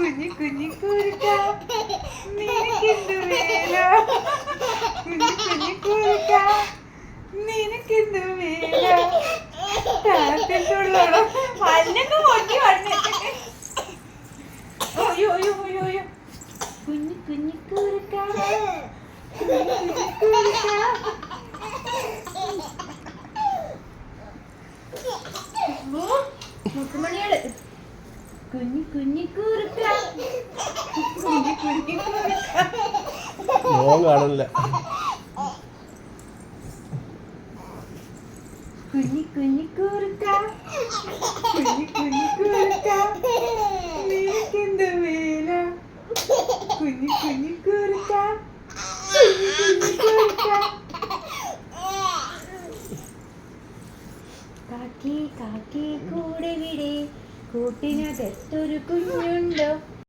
കുഞ്ഞി കുഞ്ഞി കുറുക്ക നിനക്കെന്തു വേല കുഞ്ഞി കുഞ്ഞി കുറുക്ക നിനക്കെന്തു വേല താത്തിട്ടുള്ളോളോ മഞ്ഞൊക്കെ പൊട്ടി വന്ന് അയ്യോ അയ്യോ അയ്യോ അയ്യോ കുഞ്ഞി കുഞ്ഞി കുറുക്ക കുഞ്ഞി കുഞ്ഞി കുറുക്ക മുത്തുമണിയോട് കുഞ്ഞി കുഞ്ഞി കുറുക്ക കുഞ്ഞി കുഞ്ഞി കുറുക്ക കാണില്ല കുഞ്ഞി കുഞ്ഞി കുറുക്ക കുഞ്ഞി കുഞ്ഞി കുറുക്ക നിനക്കെന്ത് വേല കുഞ്ഞി കുഞ്ഞി കുറുക്ക കുഞ്ഞി കുഞ്ഞി കുറുക്ക കാക്കി കാക്കി കൂടെ വിടെ കൂട്ടിനകത്തൊരു കുഞ്ഞുണ്ടോ